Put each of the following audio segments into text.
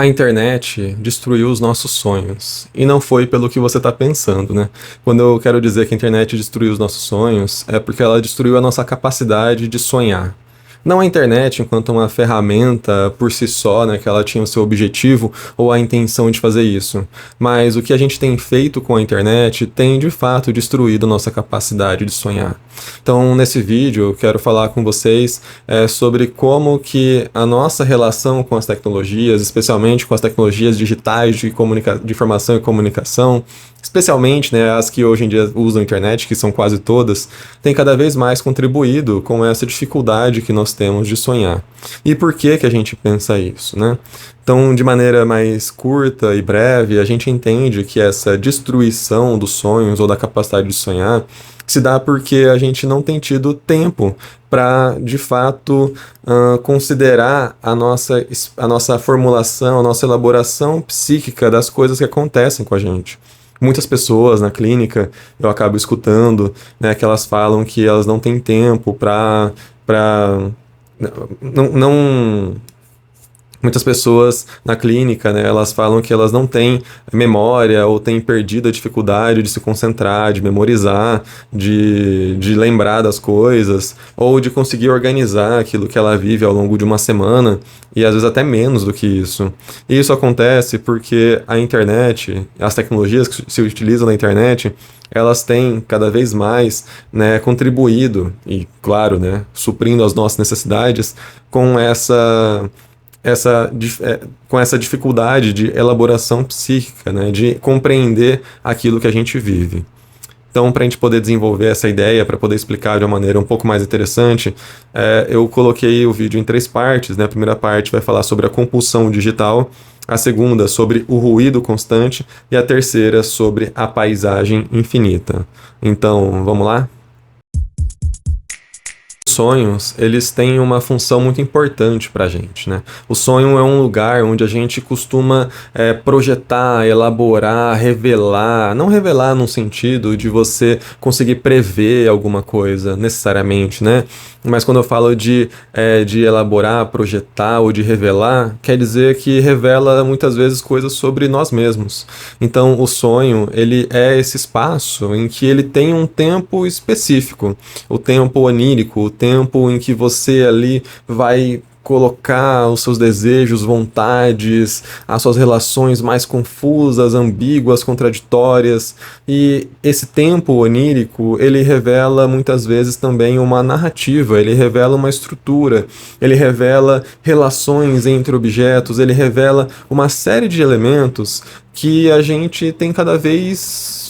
A internet destruiu os nossos sonhos. E não foi pelo que você está pensando, né? Quando eu quero dizer que a internet destruiu os nossos sonhos, é porque ela destruiu a nossa capacidade de sonhar. Não a internet enquanto uma ferramenta por si só, né, que ela tinha o seu objetivo ou a intenção de fazer isso. Mas o que a gente tem feito com a internet tem de fato destruído a nossa capacidade de sonhar. Então, nesse vídeo, eu quero falar com vocês sobre como que a nossa relação com as tecnologias, especialmente com as tecnologias digitais de informação e comunicação, especialmente, né, as que hoje em dia usam a internet, que são quase todas, tem cada vez mais contribuído com essa dificuldade que nós temos de sonhar. E por que que a gente pensa isso, né? Então, de maneira mais curta e breve, a gente entende que essa destruição dos sonhos ou da capacidade de sonhar se dá porque a gente não tem tido tempo para, de fato, considerar a nossa formulação, a nossa elaboração psíquica das coisas que acontecem com a gente. Muitas pessoas na clínica, eu acabo escutando, né, que elas falam que elas não têm tempo para não. Muitas pessoas na clínica, né, elas falam que elas não têm memória ou têm perdido a dificuldade de se concentrar, de memorizar, de lembrar das coisas, ou de conseguir organizar aquilo que ela vive ao longo de uma semana, e às vezes até menos do que isso. E isso acontece porque a internet, as tecnologias que se utilizam na internet, elas têm cada vez mais, né, contribuído, e claro, né, suprindo as nossas necessidades com com essa dificuldade de elaboração psíquica, né, de compreender aquilo que a gente vive. Então, para a gente poder desenvolver essa ideia, para poder explicar de uma maneira um pouco mais interessante, eu coloquei o vídeo em 3 partes, né? A primeira parte vai falar sobre a compulsão digital, a segunda sobre o ruído constante e a terceira sobre a paisagem infinita. Então, vamos lá? Sonhos, eles têm uma função muito importante para a gente, né? O sonho é um lugar onde a gente costuma projetar, elaborar, revelar, não revelar no sentido de você conseguir prever alguma coisa necessariamente, né? Mas quando eu falo de elaborar, projetar ou de revelar, quer dizer que revela muitas vezes coisas sobre nós mesmos. Então, o sonho, ele é esse espaço em que ele tem um tempo específico, o tempo onírico, o tempo em que você ali vai colocar os seus desejos, vontades, as suas relações mais confusas, ambíguas, contraditórias. E esse tempo onírico, ele revela muitas vezes também uma narrativa, ele revela uma estrutura, ele revela relações entre objetos, ele revela uma série de elementos que a gente tem cada vez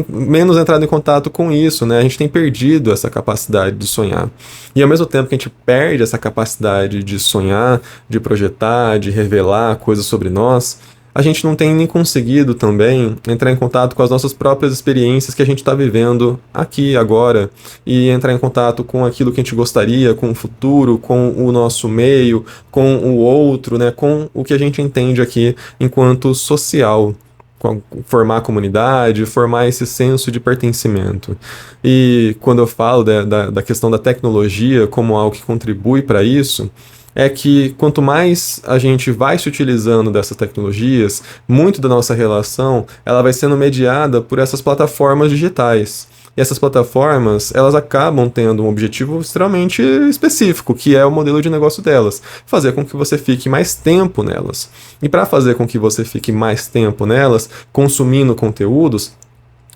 menos entrado em contato com isso, né? A gente tem perdido essa capacidade de sonhar. E ao mesmo tempo que a gente perde essa capacidade de sonhar, de projetar, de revelar coisas sobre nós, a gente não tem nem conseguido também entrar em contato com as nossas próprias experiências que a gente está vivendo aqui, agora, e entrar em contato com aquilo que a gente gostaria, com o futuro, com o nosso meio, com o outro, né? Com o que a gente entende aqui enquanto social. Formar comunidade, formar esse senso de pertencimento. E quando eu falo da questão da tecnologia como algo que contribui para isso, é que quanto mais a gente vai se utilizando dessas tecnologias, muito da nossa relação ela vai sendo mediada por essas plataformas digitais. E essas plataformas, elas acabam tendo um objetivo extremamente específico, que é o modelo de negócio delas, fazer com que você fique mais tempo nelas. E para fazer com que você fique mais tempo nelas, consumindo conteúdos,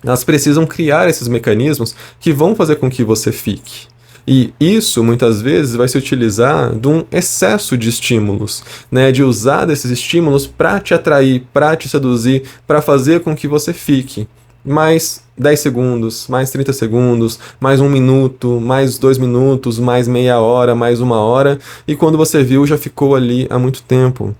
elas precisam criar esses mecanismos que vão fazer com que você fique. E isso, muitas vezes, vai se utilizar de um excesso de estímulos, né? De usar desses estímulos para te atrair, para te seduzir, para fazer com que você fique. Mais 10 segundos, mais 30 segundos, mais 1 minuto, mais 2 minutos, mais meia hora, mais 1 hora, e quando você viu já ficou ali há muito tempo.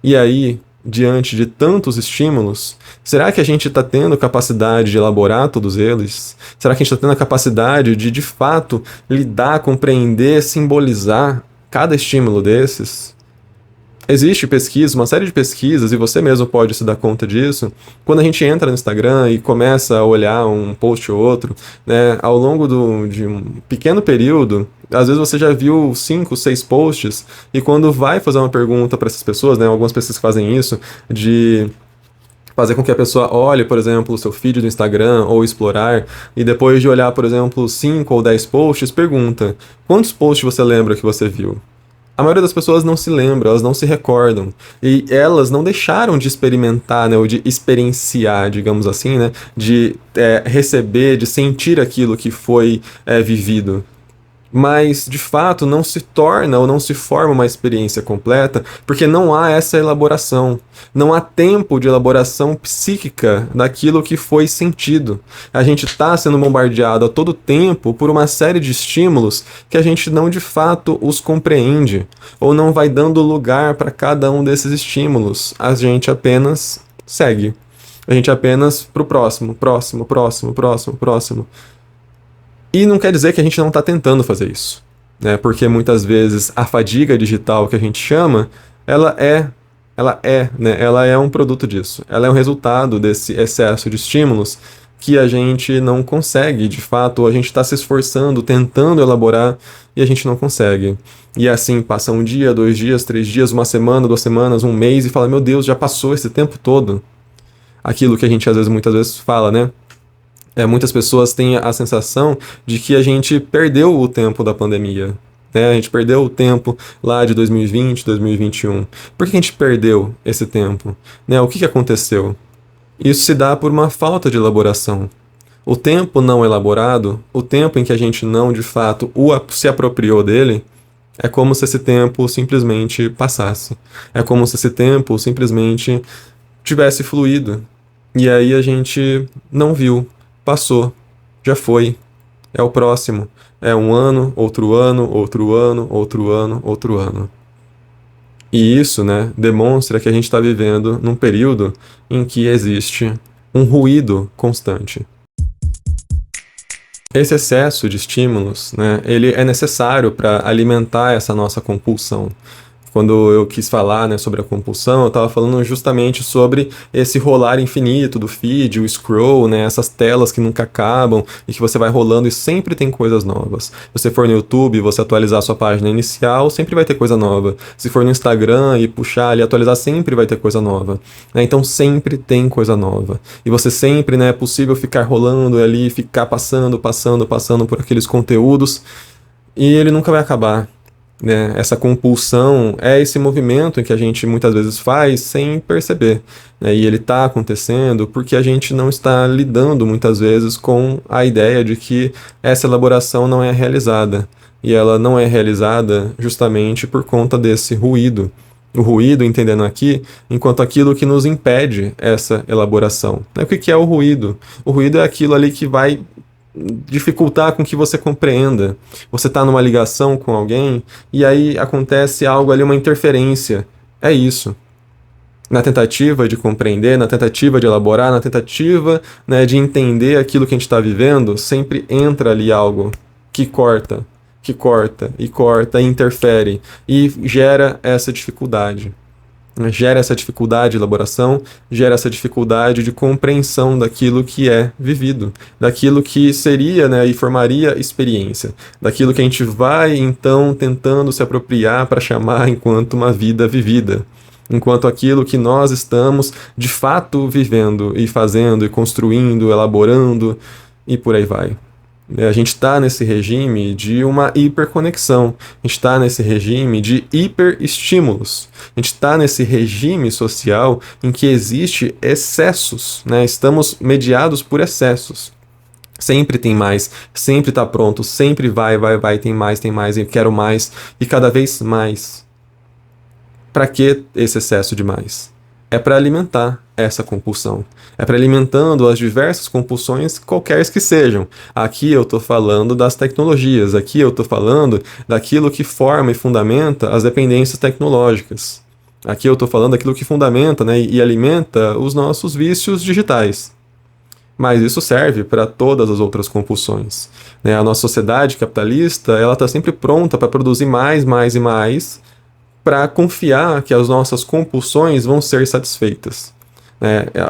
E aí, diante de tantos estímulos, será que a gente está tendo capacidade de elaborar todos eles? Será que a gente está tendo a capacidade de fato, lidar, compreender, simbolizar cada estímulo desses? Existe pesquisa, uma série de pesquisas, e você mesmo pode se dar conta disso, quando a gente entra no Instagram e começa a olhar um post ou outro, né, ao longo de um pequeno período, às vezes você já viu 5, 6 posts, e quando vai fazer uma pergunta para essas pessoas, né, algumas pessoas fazem isso, de fazer com que a pessoa olhe, por exemplo, o seu feed do Instagram ou explorar, e depois de olhar, por exemplo, 5 ou 10 posts, pergunta: quantos posts você lembra que você viu? A maioria das pessoas não se lembra, elas não se recordam. E elas não deixaram de experimentar, né, ou de experienciar, digamos assim, né, de receber, de sentir aquilo que foi vivido. Mas, de fato, não se torna ou não se forma uma experiência completa porque não há essa elaboração. Não há tempo de elaboração psíquica daquilo que foi sentido. A gente está sendo bombardeado a todo tempo por uma série de estímulos que a gente não de fato os compreende, ou não vai dando lugar para cada um desses estímulos. A gente apenas segue. A gente apenas pro próximo, próximo, próximo, próximo, próximo. E não quer dizer que a gente não está tentando fazer isso, né? Porque muitas vezes a fadiga digital que a gente chama, né? Ela é um produto disso. Ela é um resultado desse excesso de estímulos que a gente não consegue, de fato, ou a gente está se esforçando, tentando elaborar e a gente não consegue. E assim passa um dia, 2 dias, 3 dias, uma semana, 2 semanas, um mês e fala: meu Deus, já passou esse tempo todo. Aquilo que a gente às vezes, muitas vezes fala, né? Muitas pessoas têm a sensação de que a gente perdeu o tempo da pandemia. Né? A gente perdeu o tempo lá de 2020, 2021. Por que a gente perdeu esse tempo? Né? O que aconteceu? Isso se dá por uma falta de elaboração. O tempo não elaborado, o tempo em que a gente não, de fato, se apropriou dele, é como se esse tempo simplesmente passasse. É como se esse tempo simplesmente tivesse fluído. E aí a gente não viu. Passou, já foi, é o próximo. É um ano, outro ano, outro ano, outro ano, outro ano. E isso, né, demonstra que a gente está vivendo num período em que existe um ruído constante. Esse excesso de estímulos, né, ele é necessário para alimentar essa nossa compulsão. Quando eu quis falar, né, sobre a compulsão, eu estava falando justamente sobre esse rolar infinito do feed, o scroll, né, essas telas que nunca acabam e que você vai rolando e sempre tem coisas novas. Se você for no YouTube e você atualizar a sua página inicial, sempre vai ter coisa nova. Se for no Instagram e puxar ali, atualizar, sempre vai ter coisa nova. Né? Então sempre tem coisa nova. E você sempre, né, é possível ficar rolando ali, ficar passando por aqueles conteúdos e ele nunca vai acabar. Né? Essa compulsão é esse movimento que a gente muitas vezes faz sem perceber, né? E ele está acontecendo porque a gente não está lidando muitas vezes com a ideia de que essa elaboração não é realizada, e ela não é realizada justamente por conta desse ruído. O ruído, entendendo aqui, enquanto aquilo que nos impede essa elaboração. O que é o ruído? O ruído é aquilo ali que vai dificultar com que você compreenda. Você está numa ligação com alguém e aí acontece algo ali, uma interferência. É isso. Na tentativa de compreender, na tentativa de elaborar, na tentativa, né, de entender aquilo que a gente está vivendo, sempre entra ali algo que corta e interfere e gera essa dificuldade. Gera essa dificuldade de elaboração, gera essa dificuldade de compreensão daquilo que é vivido, daquilo que seria, né, e formaria experiência, daquilo que a gente vai, então, tentando se apropriar para chamar enquanto uma vida vivida, enquanto aquilo que nós estamos, de fato, vivendo e fazendo e construindo, elaborando e por aí vai. A gente está nesse regime de uma hiperconexão, a gente está nesse regime de hiperestímulos, a gente está nesse regime social em que existe excessos, né? Estamos mediados por excessos. Sempre tem mais, sempre está pronto, sempre vai, tem mais, eu quero mais e cada vez mais. Para que esse excesso de mais? É para alimentar essa compulsão. É para alimentando as diversas compulsões, qualquer que sejam. Aqui eu estou falando das tecnologias, aqui eu estou falando daquilo que forma e fundamenta as dependências tecnológicas. Aqui eu estou falando daquilo que fundamenta, né, e alimenta os nossos vícios digitais. Mas isso serve para todas as outras compulsões. Né? A nossa sociedade capitalista ela está sempre pronta para produzir mais e mais, para confiar que as nossas compulsões vão ser satisfeitas.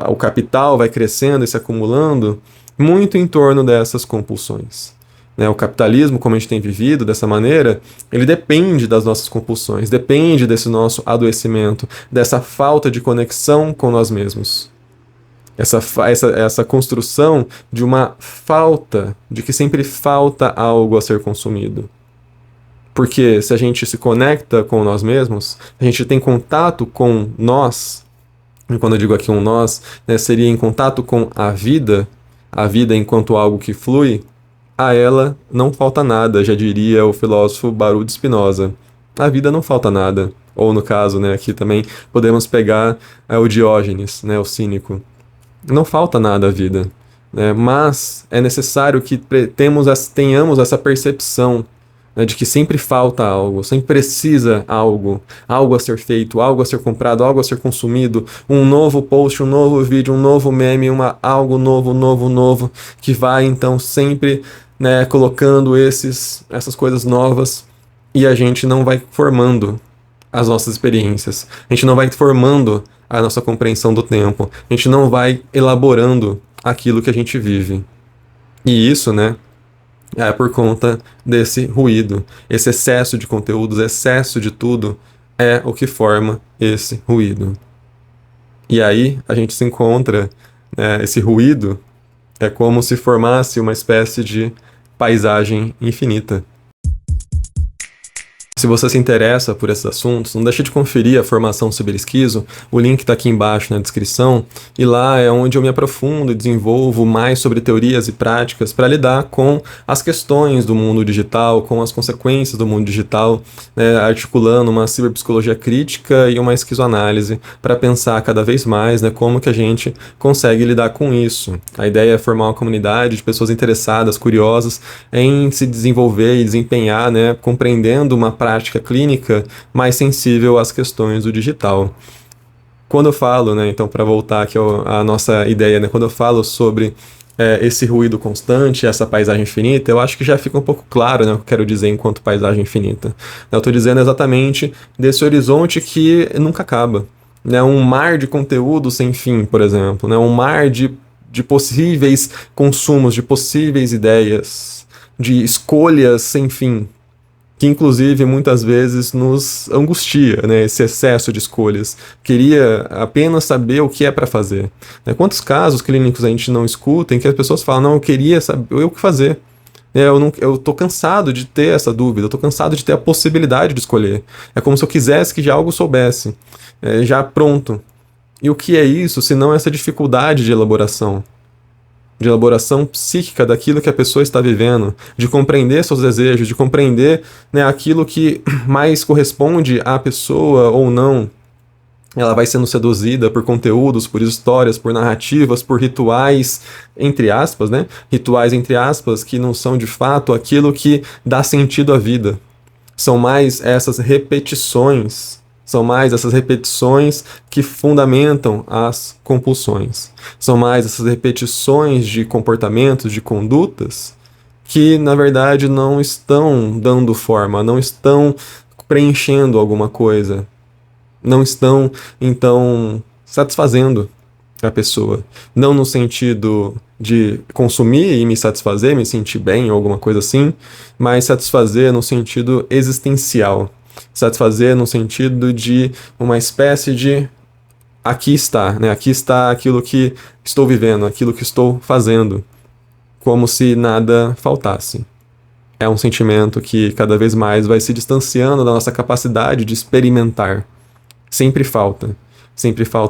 O capital vai crescendo e se acumulando muito em torno dessas compulsões. O capitalismo, como a gente tem vivido dessa maneira, ele depende das nossas compulsões, depende desse nosso adoecimento, dessa falta de conexão com nós mesmos. Essa construção de uma falta, de que sempre falta algo a ser consumido. Porque se a gente se conecta com nós mesmos, a gente tem contato com nós, e quando eu digo aqui um nós, seria em contato com a vida enquanto algo que flui, a ela não falta nada, já diria o filósofo Baruch Spinoza. A vida não falta nada. Ou no caso, aqui também podemos pegar o Diógenes, o cínico. Não falta nada à vida, mas é necessário que tenhamos essa percepção, de que sempre falta algo, sempre precisa algo a ser feito, algo a ser comprado, algo a ser consumido, um novo post, um novo vídeo, um novo meme, algo novo, que vai então sempre colocando essas coisas novas, e a gente não vai formando as nossas experiências, a gente não vai formando a nossa compreensão do tempo, a gente não vai elaborando aquilo que a gente vive. E isso, é por conta desse ruído, esse excesso de conteúdos, excesso de tudo, é o que forma esse ruído. E aí a gente se encontra, esse ruído é como se formasse uma espécie de paisagem infinita. Se você se interessa por esses assuntos, não deixe de conferir a formação Ciberesquizo, o link está aqui embaixo na descrição, e lá é onde eu me aprofundo e desenvolvo mais sobre teorias e práticas para lidar com as questões do mundo digital, com as consequências do mundo digital, articulando uma ciberpsicologia crítica e uma esquizoanálise para pensar cada vez mais como que a gente consegue lidar com isso. A ideia é formar uma comunidade de pessoas interessadas, curiosas em se desenvolver e desempenhar, compreendendo uma prática clínica mais sensível às questões do digital. Quando eu falo, então para voltar aqui à nossa ideia, quando eu falo sobre esse ruído constante, essa paisagem infinita, eu acho que já fica um pouco claro, o que eu quero dizer enquanto paisagem infinita. Eu estou dizendo exatamente desse horizonte que nunca acaba. Um mar de conteúdo sem fim, por exemplo, um mar de possíveis consumos, de possíveis ideias, de escolhas sem fim, que inclusive muitas vezes nos angustia, esse excesso de escolhas. Queria apenas saber o que é para fazer. Quantos casos clínicos a gente não escuta em que as pessoas falam, não, eu queria saber o que fazer. Eu tô cansado de ter essa dúvida, eu tô cansado de ter a possibilidade de escolher. É como se eu quisesse que já algo soubesse, já pronto. E o que é isso, se não essa dificuldade de elaboração psíquica daquilo que a pessoa está vivendo, de compreender seus desejos, de compreender aquilo que mais corresponde à pessoa ou não. Ela vai sendo seduzida por conteúdos, por histórias, por narrativas, por rituais, entre aspas, rituais entre aspas, que não são de fato aquilo que dá sentido à vida. São mais essas repetições que fundamentam as compulsões. São mais essas repetições de comportamentos, de condutas, que na verdade não estão dando forma, não estão preenchendo alguma coisa, não estão, então, satisfazendo a pessoa. Não no sentido de consumir e me satisfazer, me sentir bem ou alguma coisa assim, mas satisfazer no sentido existencial. Satisfazer no sentido de uma espécie de aqui está, aqui está aquilo que estou vivendo, aquilo que estou fazendo, como se nada faltasse. É um sentimento que cada vez mais vai se distanciando da nossa capacidade de experimentar. Sempre falta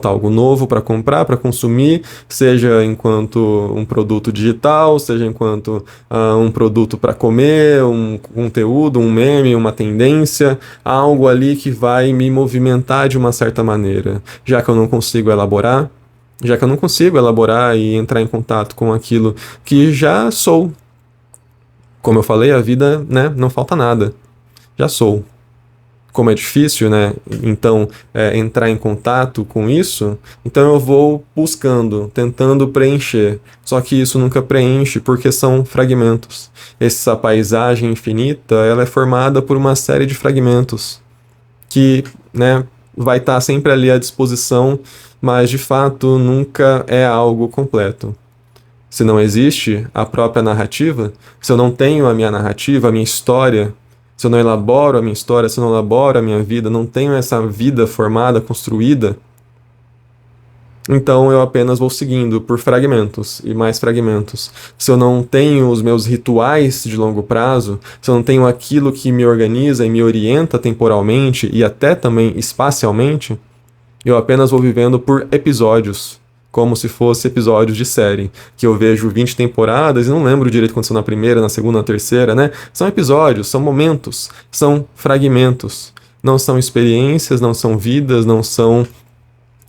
algo novo para comprar, para consumir, seja enquanto um produto digital, seja enquanto um produto para comer, um conteúdo, um meme, uma tendência, algo ali que vai me movimentar de uma certa maneira. Já que eu não consigo elaborar e entrar em contato com aquilo que já sou. Como eu falei, a vida, não falta nada. Já sou. Como é difícil, então, entrar em contato com isso, então eu vou buscando, tentando preencher. Só que isso nunca preenche porque são fragmentos. Essa paisagem infinita, ela é formada por uma série de fragmentos. que, né, vai estar sempre ali à disposição, mas de fato nunca é algo completo. Se não existe a própria narrativa, se eu não tenho a minha narrativa, a minha história, se eu não elaboro a minha história, se eu não elaboro a minha vida, não tenho essa vida formada, construída, então eu apenas vou seguindo por fragmentos e mais fragmentos. Se eu não tenho os meus rituais de longo prazo, se eu não tenho aquilo que me organiza e me orienta temporalmente e até também espacialmente, eu apenas vou vivendo por episódios, como se fosse episódios de série, que eu vejo 20 temporadas e não lembro direito o que aconteceu na primeira, na segunda, na terceira, né? São episódios, são momentos, são fragmentos. Não são experiências, não são vidas, não são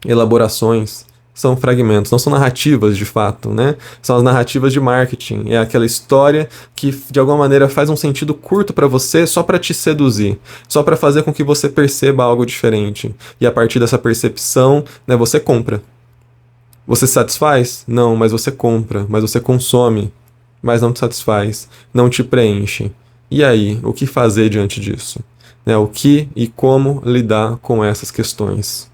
elaborações, são fragmentos, não são narrativas de fato, né? São as narrativas de marketing. É aquela história que de alguma maneira faz um sentido curto para você só para te seduzir, só para fazer com que você perceba algo diferente. E a partir dessa percepção, né, você compra. Você se satisfaz? Não, mas você compra, mas você consome, mas não te satisfaz, não te preenche. E aí, o que fazer diante disso? Né, o que e como lidar com essas questões?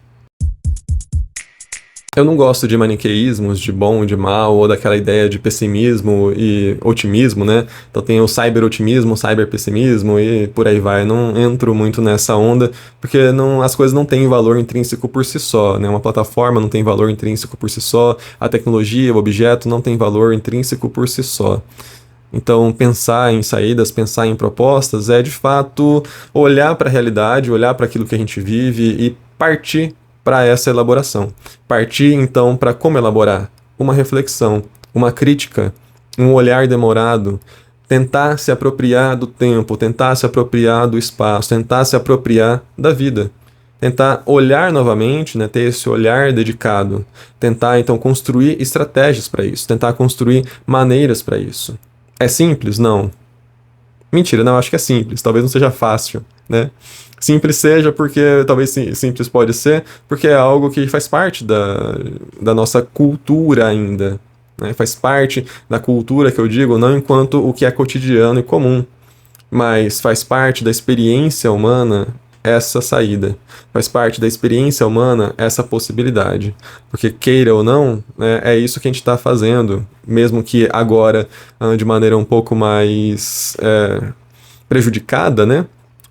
Eu não gosto de maniqueísmos, de bom e de mal, ou daquela ideia de pessimismo e otimismo, né? Então tem o cyber-otimismo, o cyber-pessimismo e por aí vai. Eu não entro muito nessa onda, porque as coisas não têm valor intrínseco por si só, né? Uma plataforma não tem valor intrínseco por si só, a tecnologia, o objeto não tem valor intrínseco por si só. Então, pensar em saídas, pensar em propostas é, de fato, olhar para a realidade, olhar para aquilo que a gente vive e partir para essa elaboração. Partir, então, para como elaborar? Uma reflexão, uma crítica, um olhar demorado, tentar se apropriar do tempo, tentar se apropriar do espaço, tentar se apropriar da vida. Tentar olhar novamente, né, ter esse olhar dedicado. Tentar, então, construir estratégias para isso, tentar construir maneiras para isso. É simples? Não. Mentira, não, acho que é simples, talvez não seja fácil, né? Simples seja porque, talvez simples pode ser, porque é algo que faz parte da nossa cultura ainda, né? Faz parte da cultura que eu digo, não enquanto o que é cotidiano e comum, mas faz parte da experiência humana essa saída, faz parte da experiência humana essa possibilidade, porque queira ou não, né, é isso que a gente está fazendo, mesmo que agora de maneira um pouco mais prejudicada, né?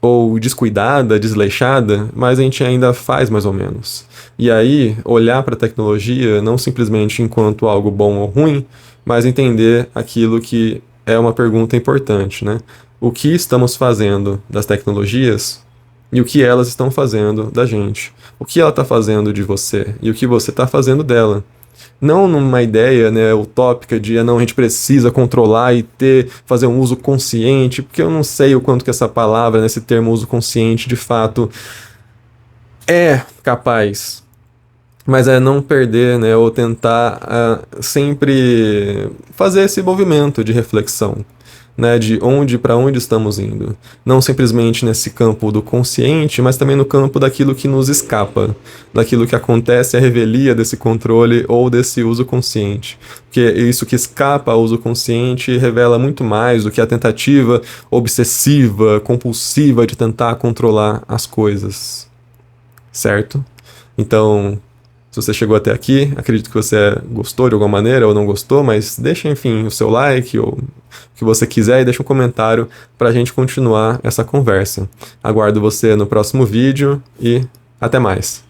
Ou descuidada, desleixada, mas a gente ainda faz mais ou menos. E aí, olhar para a tecnologia não simplesmente enquanto algo bom ou ruim, mas entender aquilo que é uma pergunta importante, né? O que estamos fazendo das tecnologias e o que elas estão fazendo da gente? O que ela está fazendo de você e o que você está fazendo dela? Não numa ideia, né, utópica de não, a gente precisa controlar e fazer um uso consciente, porque eu não sei o quanto que essa palavra, né, esse termo uso consciente, de fato é capaz. Mas é não perder, né, ou tentar sempre fazer esse movimento de reflexão, né, de para onde estamos indo. Não simplesmente nesse campo do consciente, mas também no campo daquilo que nos escapa, daquilo que acontece à revelia desse controle ou desse uso consciente. Porque isso que escapa ao uso consciente revela muito mais do que a tentativa obsessiva, compulsiva de tentar controlar as coisas. Certo? Então, se você chegou até aqui, acredito que você gostou de alguma maneira ou não gostou, mas deixa, enfim, o seu like ou o que você quiser e deixa um comentário para a gente continuar essa conversa. Aguardo você no próximo vídeo e até mais.